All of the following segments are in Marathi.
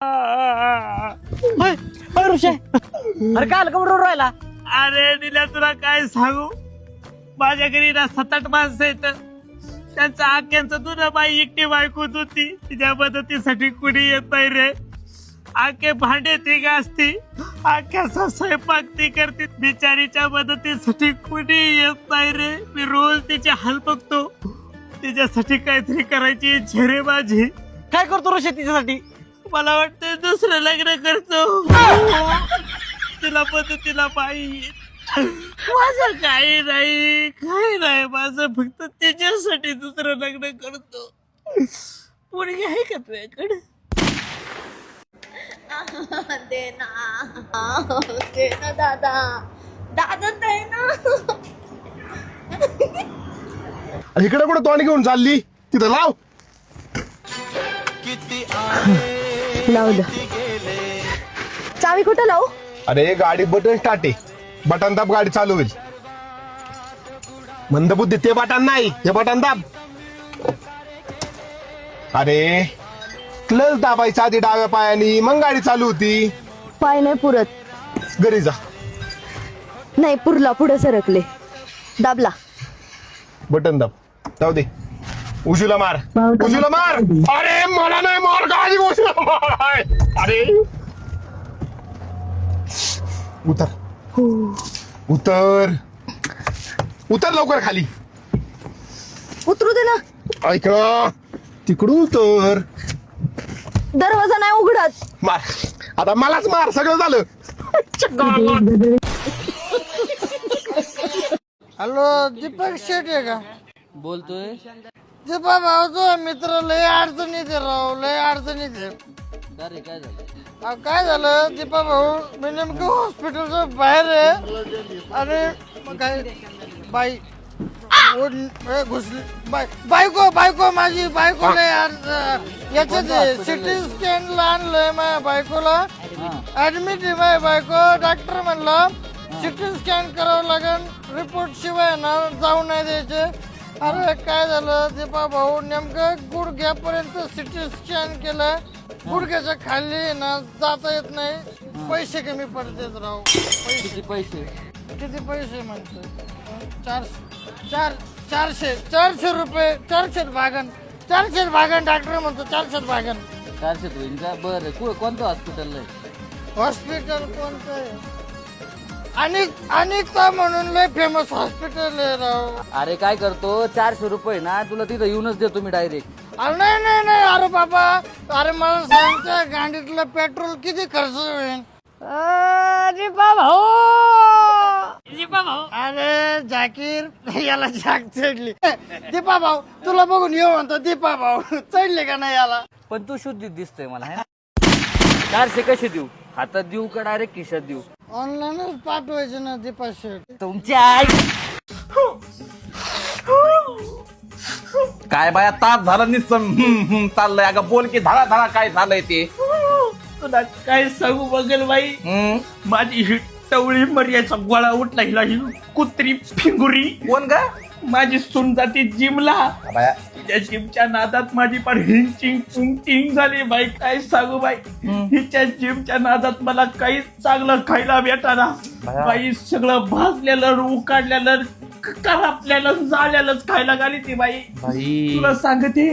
अरे काय कमर राहिला? अरे दिल्या तुला काय सांगू, माझ्या घरी ना 7-8 माणसं आहेत. त्यांचं आख्यांचं तुला बाई एकटी बायकोत होती, तिच्या मदतीसाठी कुणी येत नाही रे. आखे भांडे ती घासती, आख्याचा स्वयंपाक ती करते, बिचारीच्या मदतीसाठी कुणी येत नाही रे. मी रोज तिचे हाल बघतो, तिच्यासाठी काहीतरी करायची इच्छा रे माझी. काय करतो ऋषी तिच्यासाठी? मला वाटतं दुसरं लग्न करतो. तिला मदतीला पाहिजे. माझं काही नाही माझं फक्त तिच्यासाठी दुसरं लग्न करतो. पोरगी आहे का तुझ्याकडे? दे ना दादा दे ना. इकडे कुठे तोंड घेऊन चालली? तिथं लाव. लावलं. चावी कुठं लावू? अरे गाडी बटन स्टार्ट आहे, बटन दाब गाडी चालू होईल. मंदबुद्धी ते बटन नाही, हे बटन दाब. अरे क्लच दाबायचा आधी डाव्या पायानी, मग गाडी चालू होती. पाय नाही पुरत. घरी जा. नाही पुरला, पुढे सरकले. दाबला. बटन दाब. जाऊ दे. उजूला मार, उजूला मार. अरे मला नाही मार, गाडी उजूला मार. अरे उतर उतर उतर लवकर खाली. उतरू दे ना. ऐक ना, तिकडून उतर. दरवाजा नाही उघडत. मार आता, मलाच मार. सगळं झालं. हॅलो, दीपक शेट आहे का? बोलतोय. दीपा भाऊ तो मित्र लय अडचणीत आहे राव, लय अडचणीत आहे. अरे काय झालं? काय झालं दीपा भाऊ, मी नेमकं हॉस्पिटलच्या बाहेर आहे आणि मग काय बाई घुसली. बायको माझी बायको लय याच्यात सिटी स्कॅनला आणलंय माझ्या बायकोला. ऍडमिट आहे माझ्या बायको. डॉक्टर म्हणला सिटी स्कॅन करावं लागेल, रिपोर्ट शिवाय ना जाऊ नाही द्यायचे. अरे काय झालं दीपा भाऊ, नेमकं गुडघ्यापर्यंत सिटी स्कॅन केलं, गुडघ्याच्या खाली ना जाता येत नाही. पैसे कमी पडतात राव. किती पैसे? किती पैसे म्हणतो? 400 रुपये. 400 भागन डॉक्टर म्हणतो. 400 भागन. 400 होईल का? बरं कोणतं हॉस्पिटल आहे? हॉस्पिटल कोणतं आहे? अनिता म्हणून लय फेमस हॉस्पिटल आहे राव. अरे काय करतो, 400 रुपये ना तुला तिथं येऊनच देतो मी डायरेक्ट. अरे नाही. अरे बाबा, अरे मला सांगता गाडीतलं पेट्रोल किती खर्च होईल? दीपा भाऊ. अरे जाकीर, याला जाग चढली. दीपा भाऊ तुला बघून येऊ म्हणतो. दीपा भाऊ चढले का नाही याला? पण तू शुद्धीत दिसतोय मला, है ना? 400 कसे देऊ? हातात देऊ का डायरेक्ट खिशात देऊ? ऑनलाईनच पाठवायचे ना दीपा शेठ. तुमच्या आई. काय बाया तास झाला निसम चाललंय. अगं बोल की, धडा धडा काय झालंय ते. तुला काय सांगू बघेल बाई, माझी ही टवळी मर्याचा गोळा उठला. हिला ही कुत्री फिंगुरी. कोण ग? माझी सून जाती जिमला. बाया तिच्या जिमच्या नादात माझी पण हिंचिंग पुंटिंग झाली बाई. काय सांगू बाई, हिच्या जिमच्या नादात मला काही चांगलं खायला भेटाना बाई. सगळं भाजलेलं, उकाडलेलं, करापलेलं, जाळलेलंच खायला घाली ती बाई. तुला सांगते,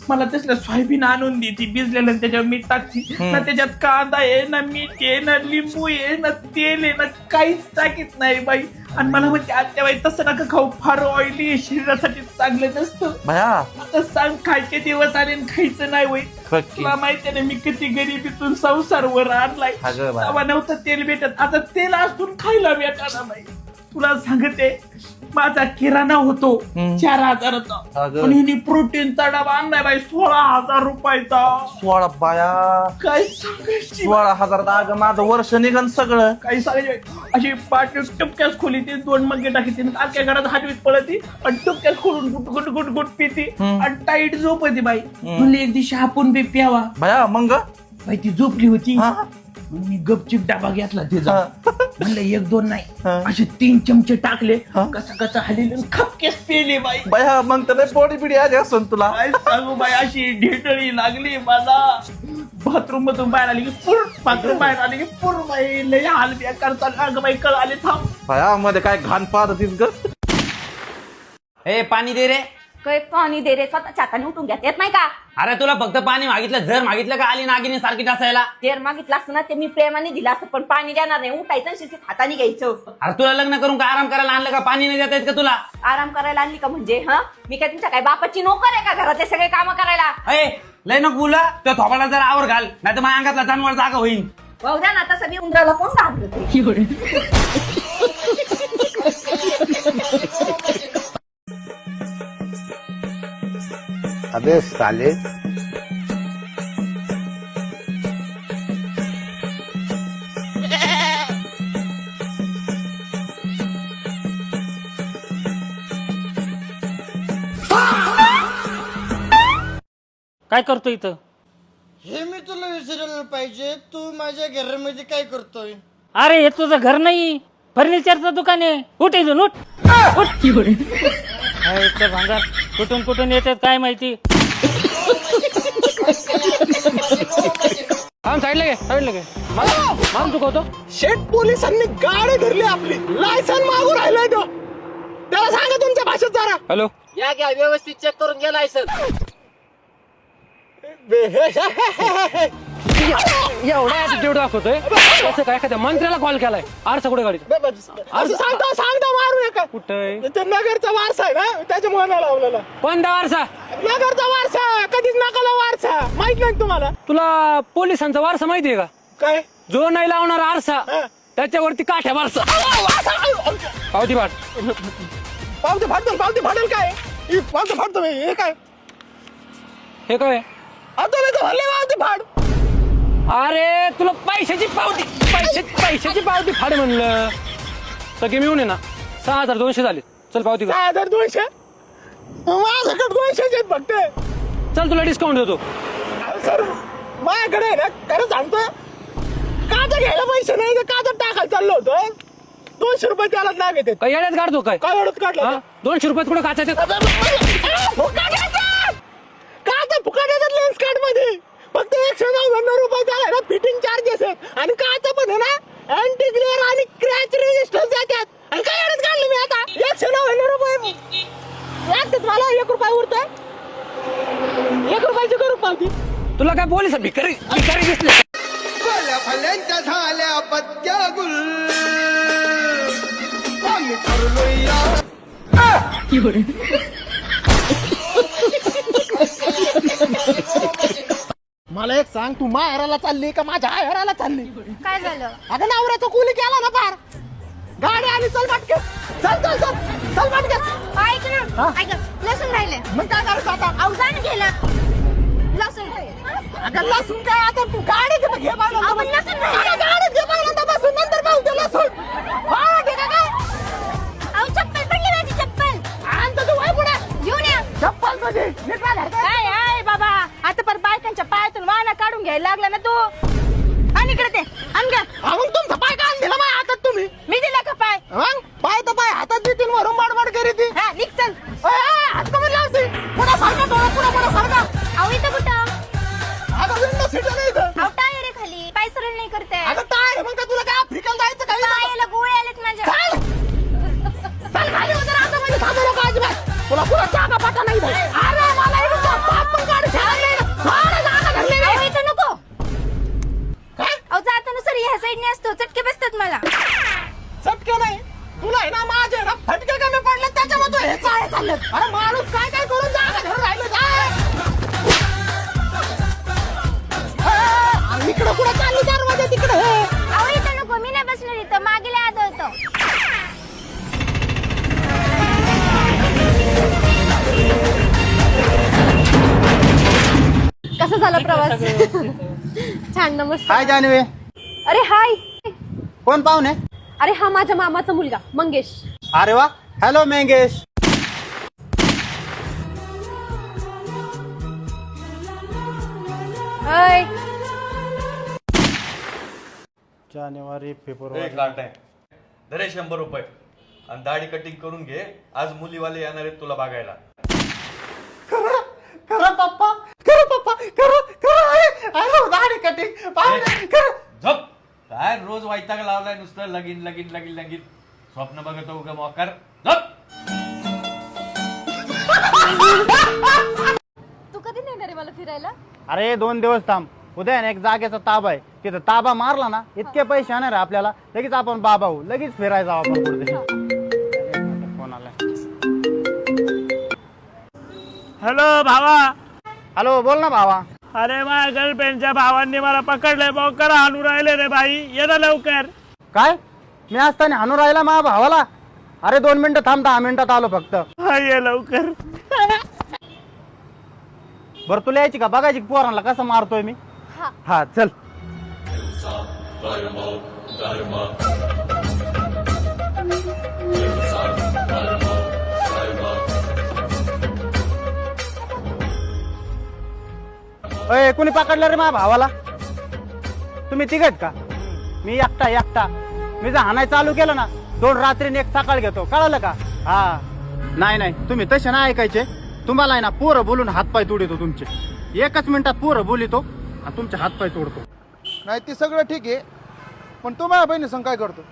मला तसलं सोयाबीन आणून देते भिजलेलं, त्याच्यावर मीठ टाकते ना. त्याच्यात कांदा आहे ना, मीठ आहे ना, लिंबू आहे ना, तेल आहे ना, काहीच टाकीत नाही बाई. आणि मला म्हणते आत्या बाई तसं नका खाऊ, फार ऑइली, शरीरासाठी चांगलं नसतं. बाया आता सांग, खायचे दिवस आले आणि खायचं नाही होय. तुला माहितीये ना मी किती गरिबीतून संसार वर आणलाय. तेव्हा नव्हतं तेल भेटत, आता तेल असून खायला भेटाना बाई. तुला सांगते, माझा किराणा होतो 4,000चा, पण हिने प्रोटीनचा डबा आणलाय बाई 16,000 रुपयाचा. 16 बाया, काय सांगायची 16,000. अगं माझं वर्ष निघन सगळं. काही सांगायची. अशी पाठी टुपक्यास खोली ती 2 मग्गे टाकीती, आख्या घरात हातवीत पळती आणि टुपक्यास खोलून गुट गुट गुट पिती आणि टाईट झोपती बाई. म्हणली एक दिवशी आपण बी प्यावा. बाया मग बाई ती झोपली होती. मी गपचिप डबा घेतला त्याचा. म्हणलं 1-2 नाही, असे 3 चमचे टाकले, कसा कसा हल्ले, खपकेस पेले बाई. बाया मग तर बॉडी बिडी आली असून तुला. काय सांगू बाई, अशी ढेटळी लागली मला. बाथरूम मधून बाहेर आली की पूर्ण बाथरूम बाहेर आली की पूर्ण बाई लय हाल बेकार चालला अगं बाई कळ आले थांब भया मध्ये काय घाण पाहत होतीस ग ए पाणी दे रे काय पाणी दे रे स्वतःच्या हाताने उठून घ्या येत नाही का अरे तुला फक्त पाणी मागितलं जर मागितलं का आली नागिनी सारखी डासायला तेर मागितलं असतं ना ते मी प्रेमाने दिलं असतं पण पाणी देणार नाही उठायचं आणि शिस्तीत हाताने घ्यायचं अरे तुला लग्न करून का आराम करायला आणलं का पाणी नाही देता येत का तुला आराम करायला आणली का म्हणजे हा मी काय तुमच्या काय बापाची नोकर आहे का घरातले सगळे काम करायला अय लय नको बोला त्या थोबाला जर आवर घाल नाही तर माझ्या अंगातला जानवर जागा होईल बघ द्या ना आता सगळी उंदराला कोण घाबरते अबे साले काय करतो इथं हे मी तुला विचारायला पाहिजे तू माझ्या घरामध्ये काय करतोय अरे हे तुझं घर नाही फर्निचरचं दुकान आहे उठ इथून उठ भांगार कुठून कुठून येतात काय माहिती साईडला घे साईडला घे माम चुकवतो शेट पोलिसांनी गाडी धरली आपली लायसन मागून राहिलाय तो त्याला सांगा तुमच्या भाषेत जरा. हॅलो या घ्या व्यवस्थित चेक करून घ्या लायसन एवढा ऍटिट्यूड दाखवतोय असं काय एखाद्या मंत्र्याला कॉल केलाय आरसा कुठे गाडी असं सांगता मारू नका. कुठे ते नगरचा वारसा आहे ना त्याच्यामुळे नाही लावलेला. कोणता वारसा नगरचा वारसा कधीच नकाला वारसा माहित नाही तुम्हाला. तुला पोलिसांचा वारसा माहितीये का काय जो नाही लावणार आरसा त्याच्यावरती काठ्या वारसा पावती पाठ पावती फाटेल काय ही पावती फाडतो मी. हे काय हे काय आता नाही तर हल्ले पावती फाड. अरे तुला पैशाची पावती फाड म्हणलं सगळे मिळून आहे ना 6200 झाले चल पावती कर. 6200 माझ्याकडे 200 आहेत फक्त. चल तुला डिस्काउंट देतो सर माझ्याकडे आहे ना खरं सांगतो काचा घ्यायला पैसे नाही तर काचा टाकायला चाललो होतो 200 रुपये त्यालाच लागत काय येड्यात काढतो काय काय एवढंच काढलं हा? 200 रुपयात कुठं काचा काचा फुकट येतात लेन्स कार्ड मध्ये फक्त 199 रुपये त्याला ना फिटिंग चार्जेस आहेत आणि काचा पण आहे ना अँटी ग्लेअर आणि क्रॅच रेजिस्टन्स देतात आणि काय एवढंच काढलं मी आता 199 रुपये लागतात मला 1 रुपया उरतोय 1 रुपयाची करू पावती. तुला काय पोलिस भिकारी दिसले फल्यांच्या झाल्या पत्त्या गुल आम्ही ठरलोय मला एक सांग तू माहेराला चालली का माझ्या आयराला चालली. काय झालं अगं नवऱ्याचं कुली केला ना पार गाडी आली चल पटके चल पटके. ऐक ना ऐक लसूण राहिले मग काय करायचं आता. अवसान गेलं लसूण अगं लसूण काय आता तू गाडी घे लसूण राहिले गाडी घे पहिल्यांदा बसून नंतर पाहू ते लसूण हा ठीक आहे काय अहो चप्पल पडली माझी चप्पल आणतो तू वय पुढे घेऊन या चप्पल तुझी नीट राहा घरचं. काय आहे बाबा आता पर बायकांच्या पायातून वाना काढून घ्यायला लागला ना तू आणि इकडे ते आण घ्या मग तुमचा पाय का दिला माझ्या हातात तुम्ही मी दिला का पाय मग पाय तर पाय हातात देतील वरून बाडबाड करी ती हा निघ चल हात कमी लावते पुढे सारखा पुढे सारखा अहो इथं कुठं अगं विंडो सीट नाही इथं. अहो टायर आहे खाली पाय सरळ नाही करते अगं टायर मग का तुला काय आफ्रिकेला जायचं काही नाही. पायाला गोळे आलेत माझ्या चल खाली उतर आता म्हणजे थांबू नको अजिबात तुला पुढे जागा पाटा नाही भाई. अरे मला इकडं पाप पण काढ छान नाही ना. फार जागा धरली नाही. अहो इथं नको काय अहो जाताना सर ह्या साईडने असतो चटके बसतात मला चटके नाही तुला आहे ना माझे ना फटके कमी पडले त्याच्यामध्ये हे चाळे चालले. अरे माणूस काय काय करून जागा धरून राहिलं इकडं पुढे चालली दरवाजा तिकडे अहो इथं नको मी नाही बसणार इथं मागेला आदळतो कसा झाला प्रवास छान नमस्कार काय जानवे अरे हाय कोण पाहुणे. अरे हा माझ्या मामाचा मुलगा मंगेश अरे वा हॅलो मंगेश. हाय जानेवारी फेब्रुवारी काट आहे दरे 100 रुपये आणि दाढी कटिंग करून घे आज मुलीवाले येणार आहेत तुला बघायला. खरं पप्पा खरं अरे दाढी कटिंग पाहुणे खरं. झोप. काय रोज वैताग लावलाय नुसतं लगीन लगीन लगीन लगीन. स्वप्न बघतो उगा मोकार. झोप. तू कधी नेणार आहे मला फिरायला? अरे 2 दिवस थांब. उद्या आहे ना एक जागेचा ताबा आहे, तिथं ताबा मारला ना इतके पैसे येणार आहे आपल्याला, लगेच आपण बाबा होऊ, लगेच फिरायला जाऊ आपण कुठे. फोन आलाय. हॅलो भावा. हॅलो बोल ना भावा. अरे माझ्या गर्लफ्रेंडच्या भावांनी मला पकडलंय, मोकर आणून राहिले रे बाई, ये ना लवकर. काय मी असताना हाणून राहिला माझ्या भावाला? अरे 2 मिनिटं थांब, 10 मिनिटात आलो फक्त. हा ये लवकर. बरं तुला यायची का बघायची पोरांना कसं मारतोय मी? हा चल. अय कुणी पकडलं रे माझ्या भावाला? तुम्ही तिघत का? मी एकटा. मी जर हाणाय चालू केलं ना 2 रात्री 1 सकाळ घेतो, कळलं का? हा नाही तुम्ही तसे नाही ऐकायचे. तुम्हाला आहे ना पोरं बोलून हातपाय तोडतो तुमचे. 1 मिनिटात पोरं बोलितो आणि तुमचे हातपाय तोडतो. नाही ते सगळं ठीक आहे, पण तो माझ्या बहिणी संग काय करतो?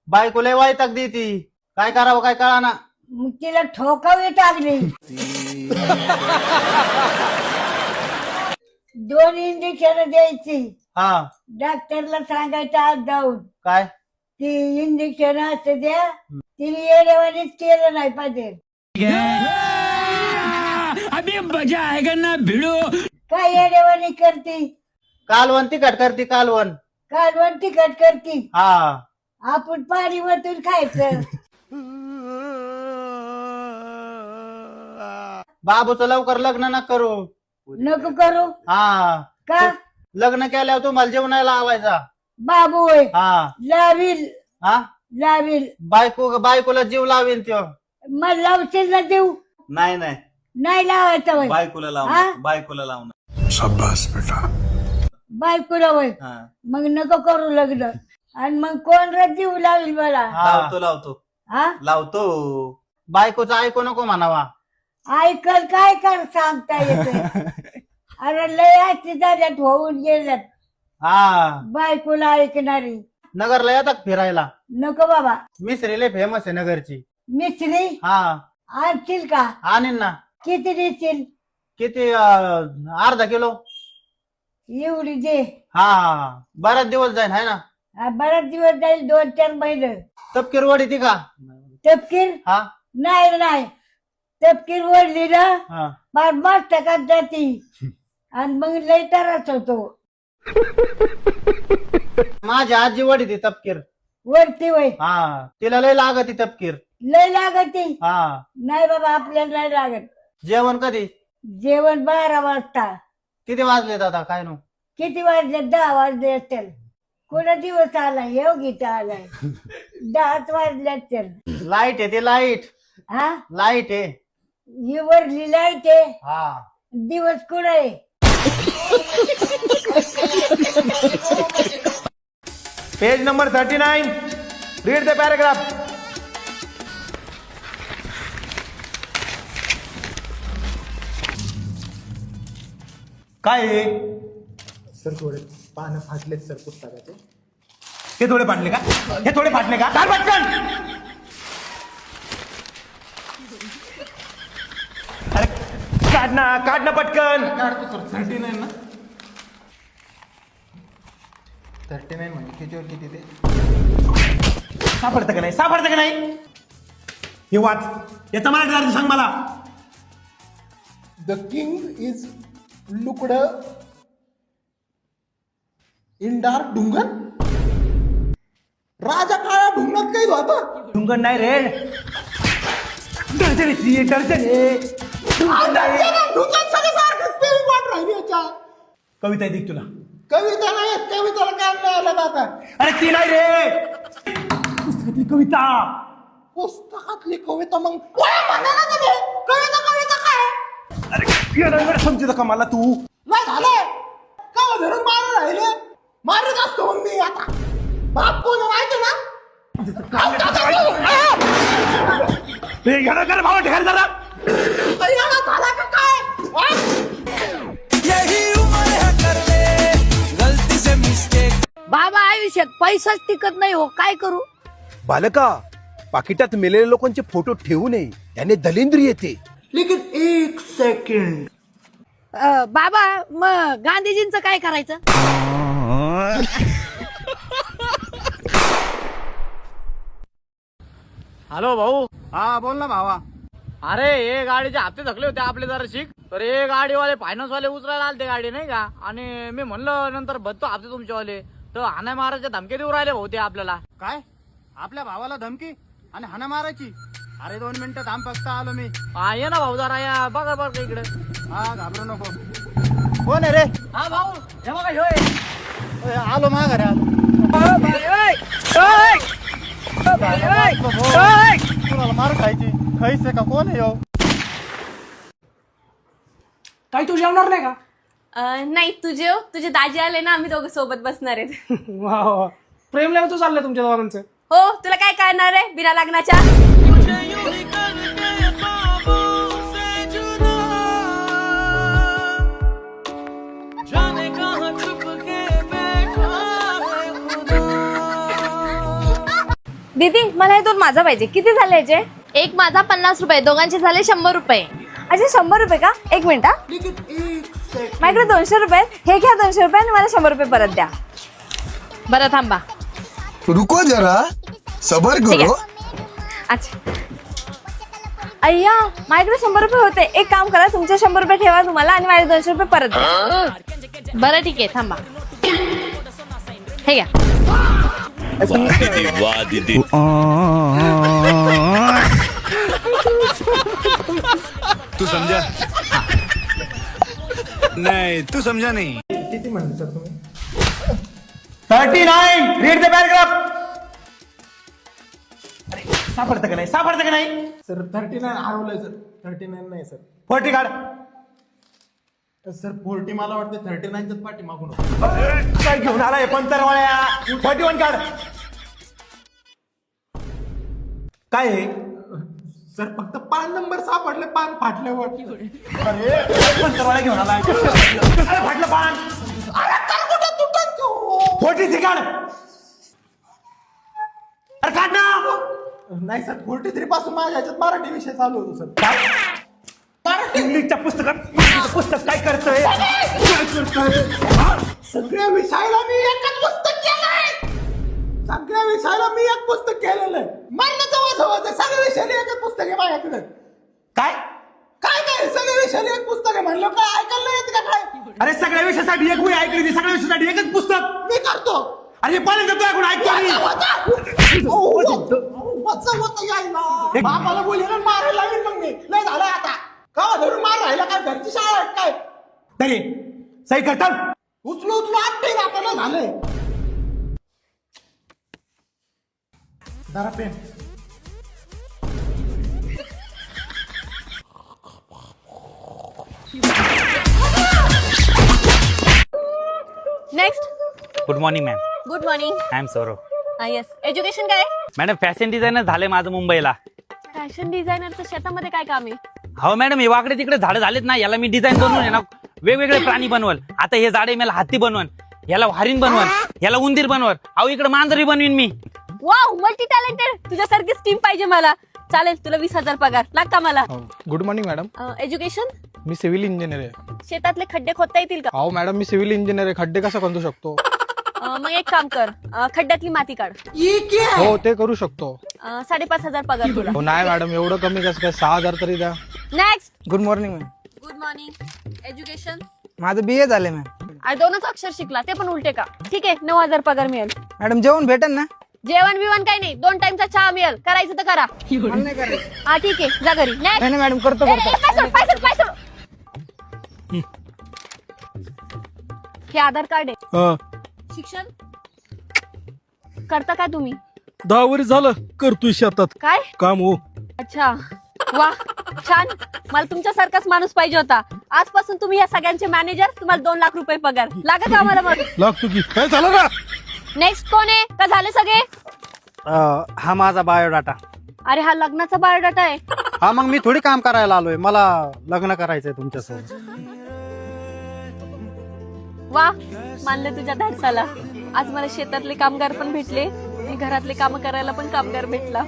बायको लय वाईटाक देती, काय करावं काय कळा ना. मग तिला ठोकावी टाकली. 2 इंजेक्शन द्यायची. हा डॉक्टरला सांगायचं आज जाऊन काय ती इंजेक्शन असं द्या. तिने येण्यावानीच केलं नाही पाहिजे. काय येण्यावानी करती? कालवण तिखट करती कालवण. कालवण तिखट करती. हा आपण पाणी वतून खायचं. बाबूचं लवकर लग्न न करू. नको करू. हा का? लग्न केल्यावर तुम्हाला जेवणाला लावायचा. बाबू होय. हा लावील हा बायकोला जीव लावेल त्यो. मग लावशील ना देऊ? नाही नाही लावायचं होय. बायकोला हा? लावून बायकोला लावून. बायकोला होय. हा मग नको करू लग्न. आणि मग कोण रे जीव लावेल मला? लावतो हा लावतो. बायकोचं ऐकू नको म्हणावा. ऐकल काय कर सांगता येत. अरे लय आजची झाल्यात होऊन गेल्यात हा बायकोला ऐकणारी. नगरला येतात फिरायला. नको बाबा. मिसरी लय फेमस आहे नगरची. मिसरी हा आणशील का? आणीन ना. किती देशील? किती अर्धा किलो. एवढी दे. हा बराच दिवस जाईल है ना. बराच दिवस जाईल, 2-4 महिने. तपकीर वडी ती का? तपकीर हा नाही तपकीर ओढली ना हा फार मस्त का जाती. आणि मग लय त्रास होतो. माझी आजी वडी ती तपकीर. वरती वय हा तिला लय लागत तपकीर. लय लागती. हा नाही बाबा आपल्याला नाही लागत. जेवण कधी? जेवण 12 वाजता. किती वाजले दादा काय नो? किती वाजले? 10 वाजले असतील. कोणा दिवस आलाय? योगीचा आलाय. 10 वाजले असतील. लाईट आहे ते लाईट. हा लाईट आहे. ही वरली लाईट आहे. हा दिवस कुठं आहे? Page number 39. Read the paragraph. काय आहे? सर थोडे पानं फाटलेत सर पुस्तकाचे. हे थोडे फाटले का? हे थोडे फाटले का? काढ पटकन. अरे काढ ना पटकन. काढतो सर. 39 ना. 39 म्हणजे कितीवर किती ते? सापडतं का नाही? हे वाच. याचा मराठी अर्थ सांग मला. The king is locked in dark dungeon. राजा काळा ढुंगणात काही होता. ढुंगण नाही रे. दर्जन कविता आहे तुला. कविता नाही, कविताला काय नाही आलं दादा. अरे ती नाही रे पुस्तकातली कविता. पुस्तकातली कविता मग म्हणाला का ते? कविता काय समजलं का मला तू नाही झालंय का धरून मारून राहिले मारत असतो मग मी आता बाप कोण माहिती ना भावा ठेर जरा कल्याणा झाला का काय बाबा आयुष्यात पैसाच टिकत नाही हो, काय करू? बालका पाकिटात मेलेल्या लोकांचे फोटो ठेवू नये त्याने दलिंद्री येते लेकिन एक सेकंड बाबा मग गांधीजींचं काय करायचं? हॅलो भाऊ. हा बोल ना भावा. अरे हे गाडीचे हप्ते थकले होते आपले जरा शिक, तर हे गाडीवाले फायनान्स वाले उचलायला आलते गाडी नाही का, आणि मी म्हणलं नंतर बघतो हप्ते तुमच्यावाले, तर हाना मारायच्या धमकी देऊ राहिले भाऊ ते आपल्याला. काय आपल्या भावाला धमकी आणि हाना मारायची? अरे 2 मिनिटं थांब, फक्त आलो मी. हा ये ना भाऊ जरा या बघा बघा इकडे. हा घाबरू नको. कोण आहे रे? हा भाऊ हे बघा ह्यो आहे. आलो माघारी आलो. कुणाला मार खायची खायचं का? कोण आहे ह्यो? काय तू जेवणार नाही का? नाही तुझे दाजी आले ना, आम्ही दोघं सोबत बसणार आहेत. वा वा, प्रेम तू चाललंय तुमच्या दोघांचं. हो तुला काय करणार आहे बिना लग्नाच्या? दीदी मला हे 2 माझा पाहिजे. किती झाले याचे? एक माझा 50 रुपये, दोघांचे झाले 100 रुपये. अच्छा 100 रुपये का? एक मिनिट हा, माझ्याकडे 200 रुपये. हे घ्या 200 रुपये आणि मला 100 रुपये परत द्या. बरं थांबा. रुको जरा सबर करो. अच्छा अय्या माझ्याकडे 100 रुपये होते. एक काम करा, तुमचे 100 रुपये ठेवा तुम्हाला आणि माझे 200 रुपये परत द्या. बरं ठीक आहे थांबा. हे घ्या. तू समजा नाही, तू समजा नाही. किती म्हणले सर तुम्ही? 39 रीड द पॅराग्राफ. सापडतं का नाही? सापडतं का नाही? सर 39 हरवलंय सर. 39 नाही सर. 40 काढ. सर 40 मला वाटतं 39च्याच पाठी मागून काय घेऊन आलाय पंतरवाळ्या? 41 काढ. काय आहे? सर फक्त 5 नंबर सापडले, 5 फाटल्यावर. अरे पंतरवाळ्या घेऊन आलाय. कसं फाटलं पान? 40 काढ. अरे काढ ना. नाही सर 43 पासून माझ्या ह्याच्यात मराठी विषय चालू होतो सर. इंग्लिशच्या पुस्तकात पुस्तक काय करतोय? सगळ्या विषयाला मी एकच पुस्तक केलंय. सगळ्या विषयाला मी एक पुस्तक केलेलं आहे. मान्य जवळ सगळ्या विषयाला एकच पुस्तक आहे माझ्याकडे. काय काय काय सगळ्या विषयाला एक पुस्तक आहे म्हणलं काय ऐकायला येत का काय? अरे सगळ्या विषयासाठी एक वही ऐकली ती, सगळ्या विषयासाठी एकच पुस्तक मी करतो. अरे पहिल्यांदा तू ऐकून ऐकतो मी. बापाला बोलले मारायला लागेल मग मी. लय झालं आता का धरून मार राहिला काय? घरची शाळा आहे काय? नाही सही करतात. उचलू आपटे आपल्याला झालंय. जरा pen. Next. Good morning ma'am. Good morning. I am Saurav. Yes. Education काय? मॅडम फॅशन डिझायनर झाले माझं मुंबईला. फॅशन डिझायनरचं शेतामध्ये काय काम आहे? हो मॅडम हे वाकडे तिकडे झाडं झालेत ना, याला मी डिझाईन बनवून आहे ना वेगवेगळे प्राणी बनवल. आता हे झाडे मला हाती बनवल, याला हरिण बनवल, याला उंदीर बनवल, अहो इकडे मांजरी बनवीन मी. Wow multi talented. तुझ्यासारखीच टीम पाहिजे मला. चालेल तुला 20,000 पगार लागता मला. Good morning madam. एज्युकेशन? मी सिव्हिल इंजिनियर आहे. शेतातले खड्डे खोदता येतील का? अहो मॅडम मी सिव्हिल इंजिनियर आहे, खड्डे कसा खोदू शकतो? मग एक काम कर, खड्ड्यातली माती काढ. हो ते करू शकतो. 5,500 पगार तुला. हो नाही मॅडम एवढं कमी कसं काय? 6,000 तरी द्या. Next. Good morning ma'am. Good morning. Education? माझं BA झालंय मॅम. 2च अक्षर शिकला ते पण उलटे का? ठीक आहे 9,000 पगार मिळेल. मॅडम जेवण भेटेल ना? जेवण बिवण काही नाही, 2 टाइमचा चहा मिळेल. करायचं तर करा. हा ठीक आहे जा घरी. नाही मॅडम करतो. पैसे. हे आधार कार्ड आहे. शिक्षण करता काय तुम्ही? 10 वर्ष झालं करतोय शेतात काय काम हो. अच्छा वा छान. मला तुमच्यासारखाच माणूस पाहिजे होता. आजपासून तुम्ही या सगळ्यांचे मॅनेजर. तुम्हाला 2 लाख रुपये पगार लागत आम्हाला. मग लागतो की काय झालं ना. नेक्स्ट कोण आहे का झाले सगळे? हा माझा बायोडाटा. अरे हा लग्नाचा बायोडाटा आहे. हा मग मी थोडी काम करायला आलोय, मला लग्न करायचंय तुमच्यासोबत. वा मानलं तुझ्या धाडसाला. आज मला शेतातले कामगार पण भेटले आणि घरातले काम करायला पण कामगार भेटला.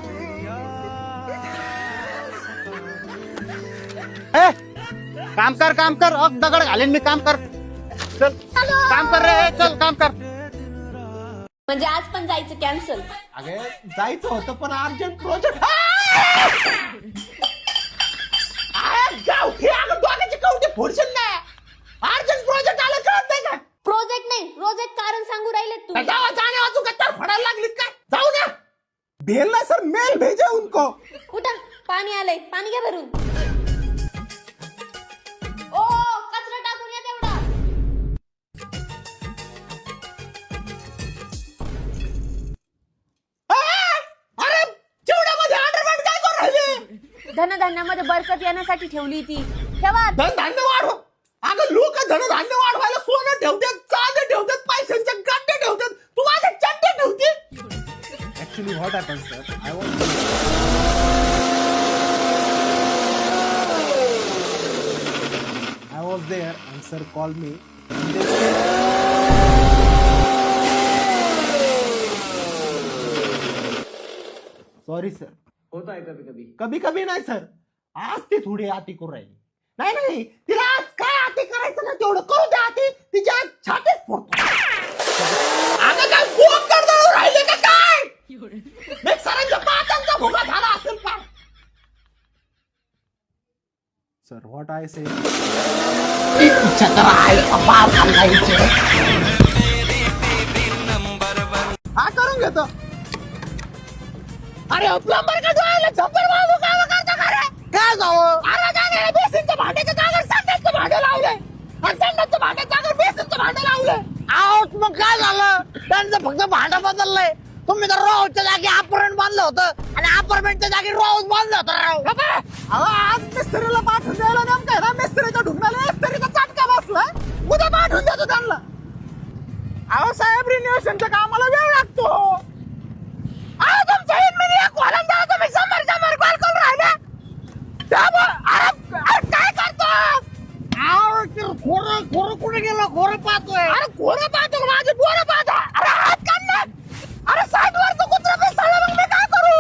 ए, काम कर दगड घालेन मी. काम कर, चल काम कर रे, चल काम कर. म्हणजे आज पण जायचं कॅन्सल? अगे जायचं होतं पण अर्जंट प्रोजेक्ट. दोघांचे कवटे फोडशील ना. अर्जंट प्रोजेक्ट आलं कळत नाही का? प्रोजेक्ट नाही रोज एक कारण सांगू राहिले तू. जाणे वाचू कत्तर फडायला लागली काय? जाऊ ना. भेल ना सर, मेल भेजा उनको. उठा पाणी आलंय, पाणी घ्या भरून. ओ कचरा टाकून या तेवढा. अरे चिवड्यामध्ये अंडरमॅन काय करू राहिले? धनधान्यामध्ये बरकत येण्यासाठी ठेवली ती. ठेवा. धनधान्य वाढव. अगं लोक धनधान्य वाढवायला सोनं ठेवतात, चांदी ठेवतात, पैशांच्या गड्डे ठेवतात. तू माझे चड्डे ठेवते. Actually what happen sir, I was there and sir called me. Sorry sir. होत आहे कधी कधी. कभी कभी नाही सर. आज ती थोडी आती करू राहिली. नाही तिला आज काय आती करायचं ना तेवढं करू द्या. आती तिच्या छातीत फोडतो. अगं काय फोन करता राहिले का काय? सरांच्या पाटांचा भोगा झाला असेल का? सर व्हॉट आय से हा करून घेतो. अरे प्लंबर का डोळ्याला झंपर बाबू काम करतो का रे? काय जावं? अरे काय बेसिनचं भांड्याचं जागर संडासचं भांडं लावलंय आणि संडासचं भांड्याचं जागर बेसिनचं भांडं लावलंय. अहो मग काय झालं? त्यांचं फक्त भांडं बदललंय. तुम्ही तर रोजच्या जागी अपार्टमेंट बांधलं होतं आणि अपार्टमेंटच्या जागी रोज बांधलं होतं राव. अहो आज मिस्त्रीला पाठवून द्यायला नेमकं ना. मिस्त्रीच्या ढुकणाला मिस्त्रीचा चटका बसला. उद्या पाठवून देतो त्यांना. अहो साहेब रिन्युएशनच्या कामाला वेळ लागतो. अहो तुमच्या इनमिनी एक वालंदा तुम्ही समोर कॉल करून राहिले. अरे काय करतो? खोरं कुठे गेलं? खोरं पाहतोय. अरे खोरं पाहतो माझे बोरं पाहतो. अरे हात काढणार. अरे साईड वरचं कुत्रं मिसळलं मग मी काय करू?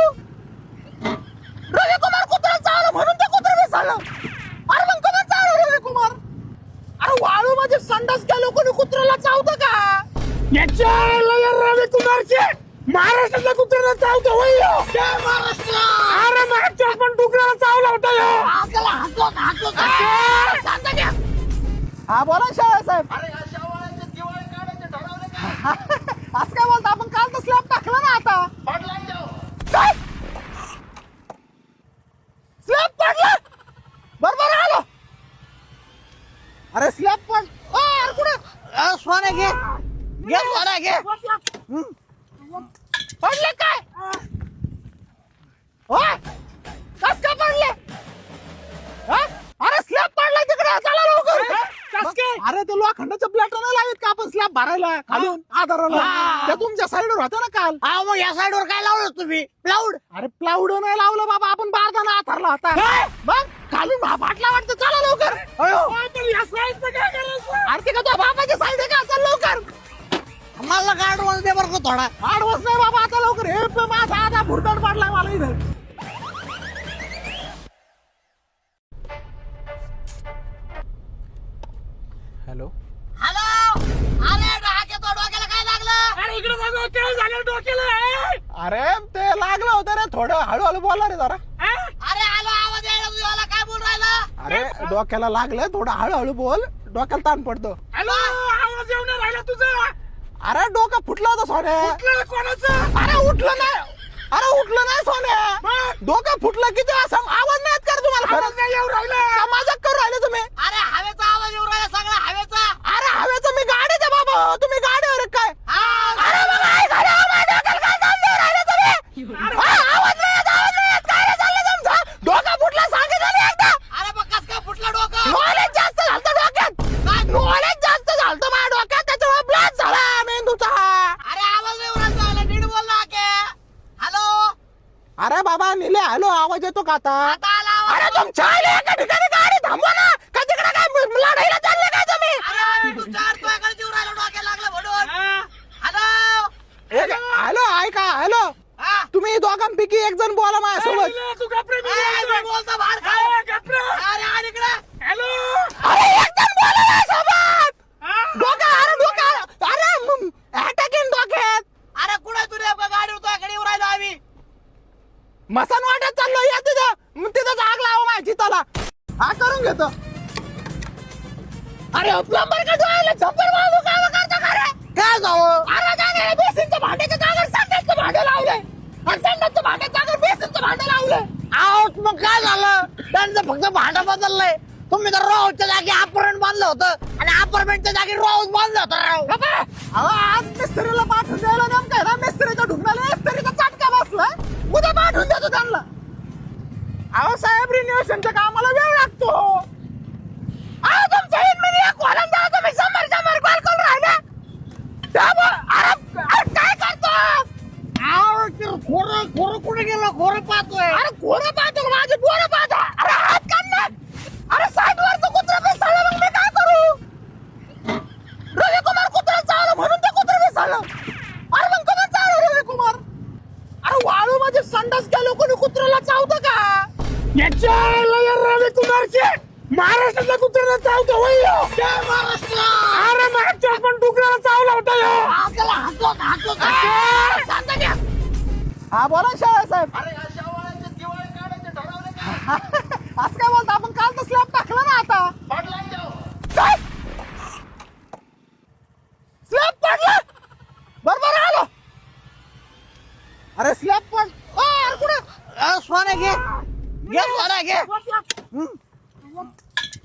रवी कुमार कुत्रं चावलं म्हणून ते कुत्रं मिसळलं. अरे मग कुठं चावलं रवी कुमार? अरे वाळू माझे संडास गेलो कोणी कुत्र्याला चावतं का? याच्या रवी कुमारचे महाराष्ट्रातल्या कुत्र्याला चावतो होय. अरे महाराष्ट्रात पण डुकराला चावला होता. हा बोला शाळा साहेब. अरे दिवाळी काढायचे ठरवले का? असं काय बोलता? आपण काल तर स्लॅब टाकला ना. आता काय स्लॅब पडला? बरोबर आलो. अरे स्लॅब पड. अरे कुठं सोन्या घे सोन्या घे. पडले काय? कस काय पडले? अरे स्लॅब पडलाय तिकडे. चला लवकर. अरे ते लोखंडाच्या प्लेट नाही लावत का आपण स्लॅब भरायला खालून आधाराला? त्या तुमच्या साईडवर होतं ना काल. मग या साईडवर काय लावलं तुम्ही? प्लाऊड. अरे प्लाऊड नाही लावलं बाबा, आपण बारदाना आधारला होता. मग खालून फाटला वाटतं. चला लवकर. या साईडचं काय करायचं? अरे का तो बाबाची साईड आहे का? चल लवकर. मला ऍडव्हान्स दे बरं का थोडा. ऍडव्हान्स नाही बाबा आता लवकर. हे माझा आधा भुरदड पडलाय मला इथं. हॅलो अरे डोक्याला काय लागलं? अरे इकडे झालं डोक्याला. अरे ते लागलं होतं रे. थोडं हळूहळू बोला रे जरा. अरे आलो आवाज यायला तुझ्याला. काय बोल राहिला? अरे डोक्याला लागलं, थोडं हळूहळू बोल. डोक्याला ताण पडतो. हॅलो आवाज येऊन राहिला तुझा. अरे डोकं फुटलं होतं सोन्या. कोणाचं? अरे उठलं नाही सोन्या. डोकं फुटलं किती असं आवाज नाही येत का तुम्हाला? खरंच नाही येऊ राहिला. मजाक करू राहिले तुम्ही? अरे हवेचा आवाज येऊ राहिला सगळा हवेचा. अरे हवेचा मी गाडीचा बाबा. तुम्ही गाडीवर काय? अरे बाबा अरे तुमच्या आईला एका ठिकाणी गाडी थांबवा ना. का तिकडे काय लढाईला चालले काय तुम्ही? हॅलो ऐका हॅलो तुम्ही दोघांपैकी एक जण बोला माझ्यासोबत. अरे एक जण बोला माझ्यासोबत. डोका अरे डोका अरे अटॅक इन डोक्यात. अरे कुठे तुझ्या गाडी तुझ्याकडे येऊ राहिलो आम्ही. मसान वाटत चाललो या तिथं तिथं आग लावा माझ्या चिताला. हा करून घेतो. अरे प्लंबर का डोळ्याला झंपर बाबू काय करता का रे? काय जावं? अरे काय बेसिनचं भांड्याच्या जागेवर संडासचं भांडं लावलंय आणि संडासचं भांड्याच्या जागेवर बेसिनचं भांडं लावलंय. आहो मग काय झालं? त्यांचं फक्त भांडं बदललंय. तुम्ही तर रोजच्या जागी अपार्टमेंट बांधलं होतं आणि अपार्टमेंटच्या जागी रोज बांधलं होतं राव. आज मिस्त्रीला पाठवून द्यायला नेमकं आहे ना. मिस्त्रीच्या ढुकण्याला मिस्त्रीचा चटका बसला. उद्या पाठवून देतो त्यांना. अहो साहेब रिन्युएशनच्या कामाला वेळ लागतो. अहो तुमच्या इनमिनी एक कॉलम द्या तुम्ही समोर कॉल करून राहिला. अरे काय करतो? खोरं खोरं कुठे गेलं? खोरं पाहतोय. अरे खोरं पाहतो माझे पोरं पाहतो. अरे हात काढणार. अरे साईड वरचं कुत्रं मिसळलं मग मी काय करू? रवी कुमार कुत्रं चावलं म्हणून ते कुत्रं मिसळलं. अरे मग कुठं चावलं रवी कुमार? अरे वाळू माझे संडास गेलो कोणी कुत्र्याला चावतं का? याच्या रवी कुमारचे महाराष्ट्रातल्या कुत्र्याला चावतो होय. अरे मागच्या पण डुकराला चावला होता. हा बोला शाळा साहेब. असं काय बोलता? आपण काल तर स्लॅब टाकला ना. आता काय स्लॅब पडला? बरोबर आलो. अरे स्लॅब पण कुठे सोने घे घे सोने घे.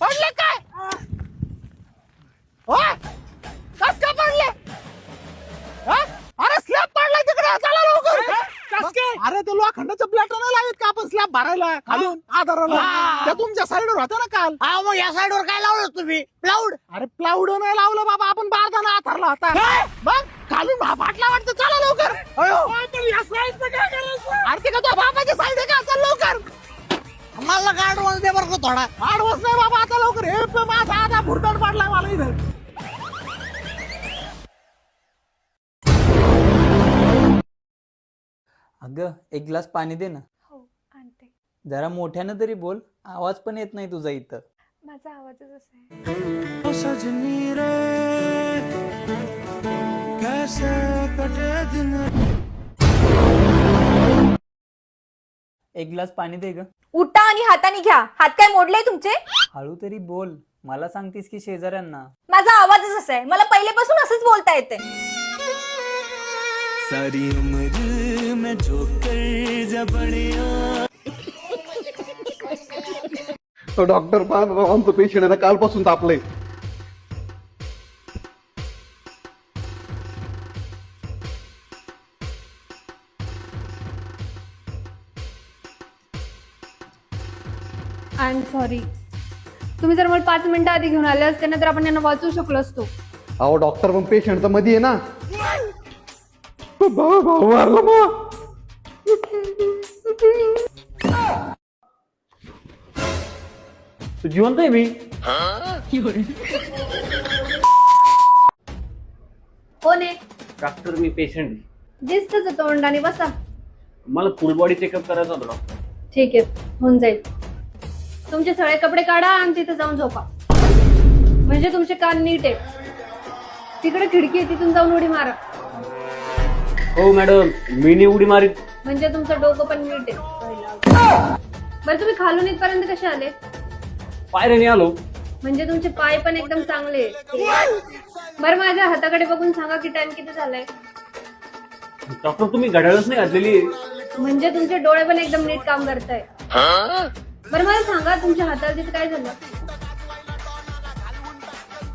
पडले काय? कस का पडले? अरे स्लॅब पडलाय तिकडे. चला लवकर. अरे ते लोखंडाच्या प्लेट नाही लागत का आपण स्लॅब भरायला खालून आधाराला? त्या तुमच्या साईडवर होत्या ना काल. मग या साईडवर काय लावलं तुम्ही? प्लाऊड. अरे प्लाऊड नाही लावलं बाबा. आपण बारदाना आधारला होता. मग खालून फाटला वाटतं. चला लवकर. अरे ते का तो बाबाची साईड आहे का? चल लवकर. मला का ऍडव्हान्स दे बरं का थोडा. ऍडव्हान्स नाही बाबा आता लवकर. हे माझा आता भुरकट पडलाय मला इथं. अगं एक ग्लास पाणी दे ना. हो आणते. जरा मोठ्यानं तरी बोल. आवाज पण येत नाही तुझा इथं. माझा आवाजच असा आहे. एक ग्लास पाणी दे ग. उठा आणि हाताने घ्या. हात काय मोडले तुमचे? हळू तरी बोल. मला सांगतीस की शेजाऱ्यांना? माझा आवाजच असा आहे. मला पहिलेपासून असंच बोलता येते. सारी उम्र में जो कर जबड़िया. तो डॉक्टर आमचं पेशंट आहे ना कालपासून तापलंय. I am sorry. तुम्ही जर मला 5 मिनिटं आधी घेऊन आले असते ना तर आपण यांना वाचवू शकलो असतो. अहो डॉक्टर पण पेशंटचा मध्ये आहे ना. भाऊ मारला मग. जिवंत आहे मी. कोण आहे? डॉक्टर मी पेशंट. दिसतच तोंडाने. बसा. मला फुल बॉडी चेकअप करायचा होता डॉक्टर. ठीक आहे होऊन जाईल. तुमचे सगळे कपडे काढा आणि तिथे जाऊन झोपा. म्हणजे तुमचे कान नीट आहे. तिकडे खिडकी आहे तिथून जाऊन उडी मारा. हो मॅडम मी नाही उडी मारीत. म्हणजे तुमचं डोकं पण नीट आहे. बरं तुम्ही खालून इथपर्यंत कसे आले? पायऱ्याने आलो. म्हणजे तुमचे पाय पण एकदम चांगले आहेत. बरं माझ्या हाताकडे बघून सांगा की टाइम किती झालाय? डॉक्टर तुम्ही घड्याळच नाही घातलेली. म्हणजे तुमचे डोळे पण एकदम नीट काम करताय. बरं मला सांगा तुमच्या हाताला तिथे काय झालं?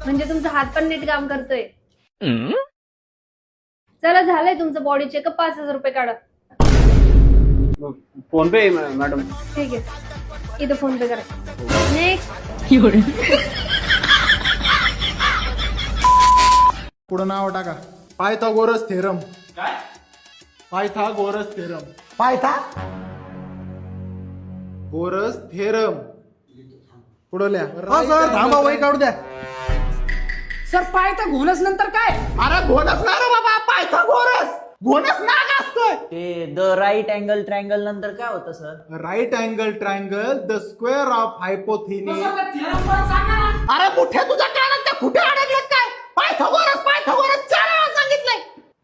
म्हणजे तुमचा हात पण नीट काम करतोय. चला झालंय तुमचं बॉडी चेकअप. 5,000 रुपये काढा. फोन पे मॅडम. ठीक आहे इथं फोन पे करा. नेक्स्ट. पुढं नाव टाका. Pythagoras theorem. काय? Pythagoras theorem. Pythagoras theorem पुढल्या सर थांबा वही काढू द्या. सर पायथा घोणस नंतर काय? अरे घोणस ना रे बाबा, पायथा घोणस नाग असतोय. ते द राईट अँगल ट्रायंगल नंतर काय होतं sir? Right angle triangle the square of hypotenuse. अरे कुठे तुझ्या कानात त्या कुठे अडकलं काय? पायथागोरस 4 वेळा सांगितलंय.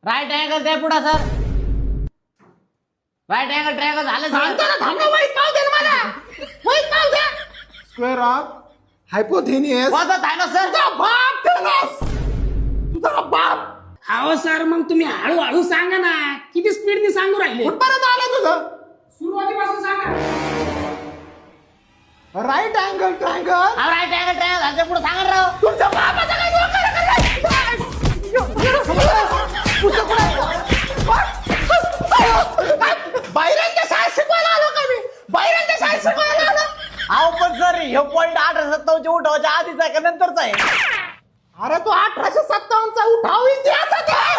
राईट अँगल काय पुढा सर? राईट अँगल ट्रायंगल झालं सांगतो ना, थांब ना, वहीत पाहू दे ना मला. वहीत पाहू दे. Square of हायपोथिनिस. तुझा बाप थेनोस. तुझा बाप. अहो सर मग तुम्ही हळूहळू सांगा ना, किती स्पीडने सांगू राहिले. कुठपर्यंत आलं तुझं? सुरुवातीपासून सांगा. Right angle triangle. Right angle triangle झालं पुढे सांगा राव. तुमच्या बापाचा काय बाहेरच्या शाळेत शिकवायला आलो का मी? बाहेरच्या शाळेत शिकवायला आलो. अहो पण सर हे पॉईंट 1857 उठावाच्या आधीचा आहे का नंतरचा आहे? अरे तो 1857 चा उठाव इतिहासात आहे.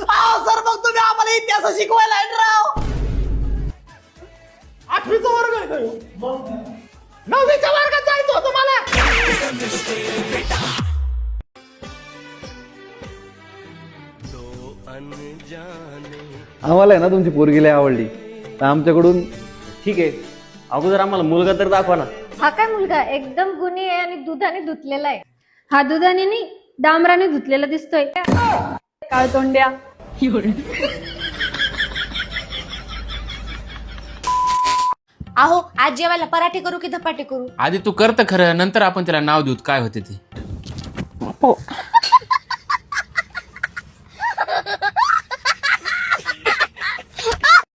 अहो सर मग तुम्ही आम्हाला इतिहास शिकवायला आहे राव. 8वीचा वर्ग आहे तो. 9वीच्या वर्गात जायचं होतं मला. आम्हाला आहे ना तुमची पोरगी लय आवडली, तर आमच्याकडून ठीक आहे, अगोदर आम्हाला मुलगा तर दाखवा ना. हा काय मुलगा एकदम गुणी आहे आणि दुधाने धुतलेला आहे. हा दुधाने नाही डांबराने धुतलेला दिसतोय. काळतोंड्या. अहो आज जेवायला पराठे करू की धपाटे करू? आधी तू करत खरं, नंतर आपण त्याला नाव देऊ काय होते ते.